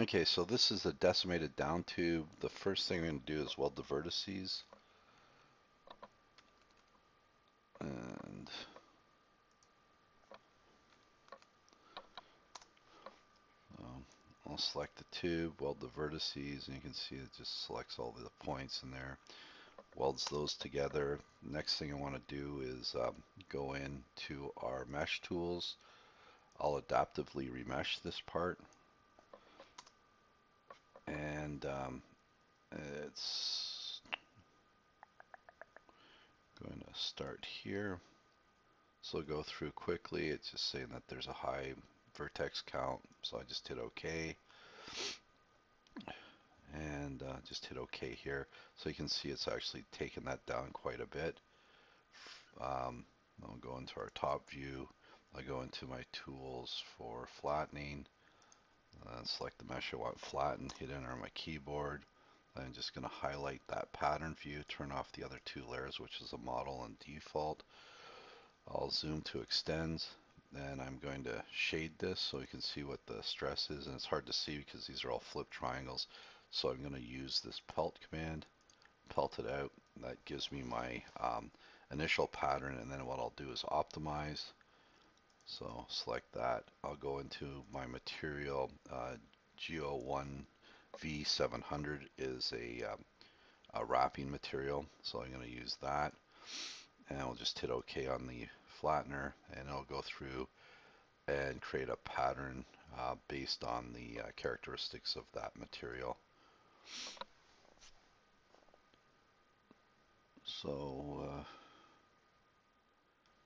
Okay, so this is a decimated down tube. The first thing I'm going to do is weld the vertices. And I'll select the tube, weld the vertices, and you can see it just selects all the points in there, welds those together. Next thing I want to do is go into our mesh tools. I'll adaptively remesh this part, and it's going to start here. So go through quickly. It's just saying that there's a high vertex count, so I just hit OK, and just hit OK here. So you can see it's actually taken that down quite a bit. I'll go into our top view. I'll go into my tools for flattening, select the mesh I want flattened, hit enter on my keyboard. I'm just going to highlight that pattern view, turn off the other two layers, which is a model and default. I'll zoom to extends, and I'm going to shade this so you can see what the stress is, and it's hard to see because these are all flip triangles. So I'm going to use this pelt command, pelt it out. That gives me my initial pattern, and then what I'll do is optimize. So select that. I'll go into my material. Go1 V700 is a wrapping material, so I'm going to use that. And I'll just hit OK on the flattener, and it'll go through and create a pattern based on the characteristics of that material. So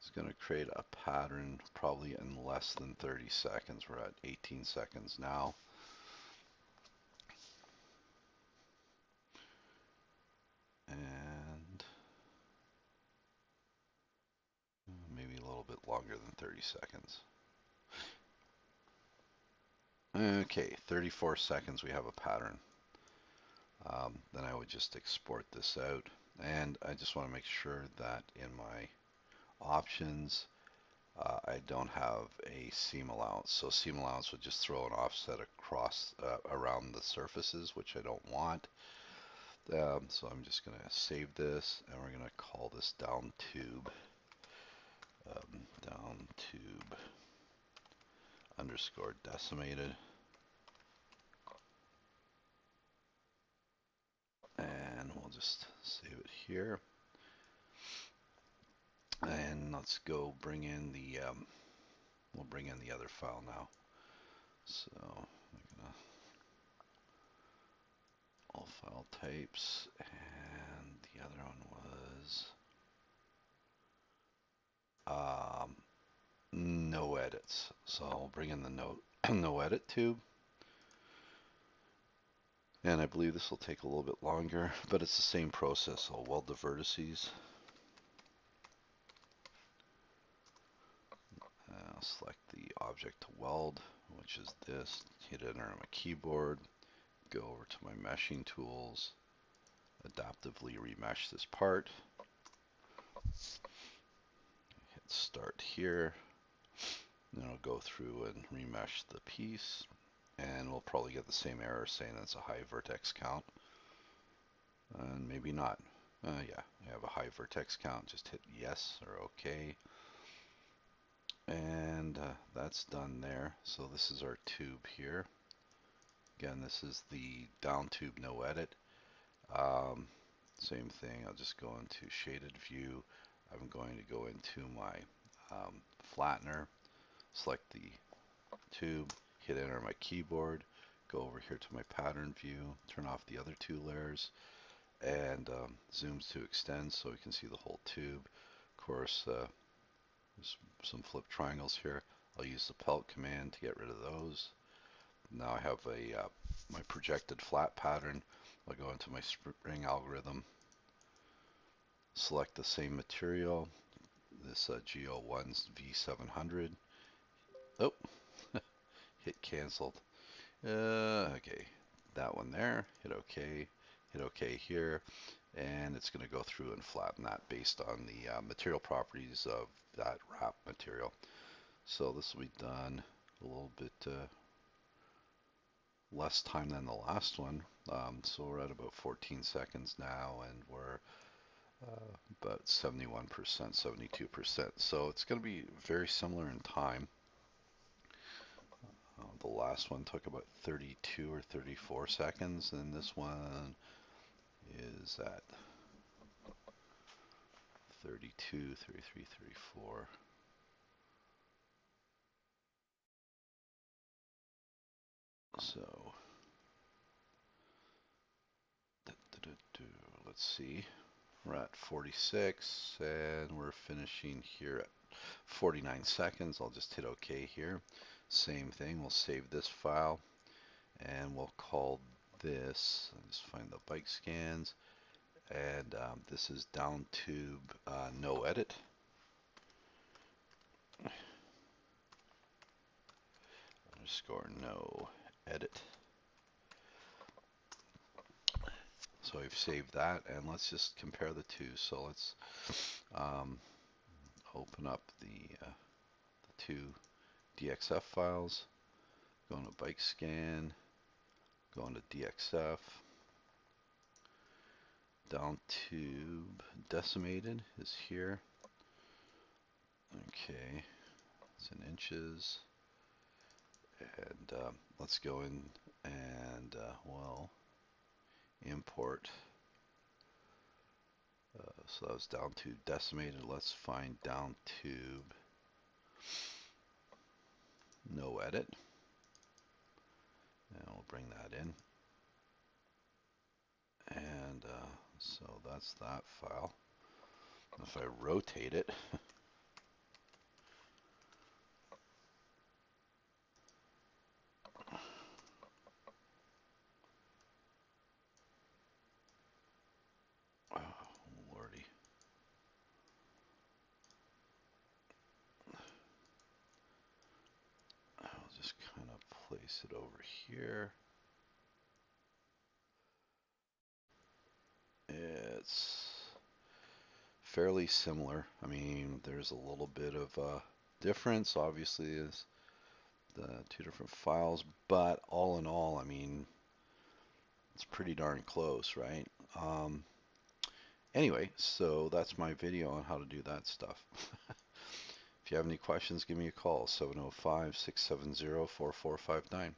it's going to create a pattern probably in less than 30 seconds. We're at 18 seconds now. And maybe a little bit longer than 30 seconds. Okay, 34 seconds we have a pattern. Then I would just export this out, and I just want to make sure that in my options I don't have a seam allowance. So seam allowance would just throw an offset across around the surfaces, which I don't want. So I'm just going to save this, and we're going to call this DownTube DownTube underscore decimated. And we'll just save it here. And let's go bring in the, we'll bring in the other file now. So I'm gonna all file types, and the other one was no edits. So I'll bring in the no edit tube. And I believe this will take a little bit longer, but it's the same process. I'll weld the vertices. I'll select the object to weld, which is this. Hit enter on my keyboard. Go over to my meshing tools. Adaptively remesh this part. Hit start here. Then I'll go through and remesh the piece, and we'll probably get the same error saying it's a high vertex count. And maybe not. Yeah, I have a high vertex count. Just hit yes or OK. And that's done there. So this is our tube here. Again, this is the down tube no edit. Same thing. I'll just go into shaded view. I'm going to go into my flattener, select the tube, hit enter on my keyboard, go over here to my pattern view, turn off the other two layers, and zooms to extend so we can see the whole tube. Of course, there's some flip triangles here. I'll use the pelt command to get rid of those. Now I have a my projected flat pattern. I'll go into my spring algorithm, select the same material, this Go1 V700. Oh, hit canceled. Okay, that one there, hit OK, hit OK here, and it's going to go through and flatten that based on the material properties of that wrap material. So this will be done a little bit less time than the last one. So we're at about 14 seconds now, and we're about 71%, 72%. So it's going to be very similar in time. The last one took about 32 or 34 seconds, and this one is at 32, 33, 34. So, let's see. We're at 46, and we're finishing here at 49 seconds. I'll just hit OK here. Same thing, we'll save this file, and we'll call this, I'll just find the bike scans, and this is DownTube no edit. Underscore no edit. So I've saved that, and let's just compare the two. So let's open up the two DXF files, go into bike scan, go into DXF, DownTube decimated is here. Okay, it's in inches, and let's go in and well, import. So that was DownTube decimated. Let's find DownTube no edit, and we'll bring that in. And so that's that file. If I rotate it, oh lordy, I'll just kind of place it over here. It's fairly similar. I mean, there's a little bit of a difference, obviously, is the two different files, but all in all, I mean, it's pretty darn close, right? Anyway, so that's my video on how to do that stuff. If you have any questions, give me a call, 705-670-4459.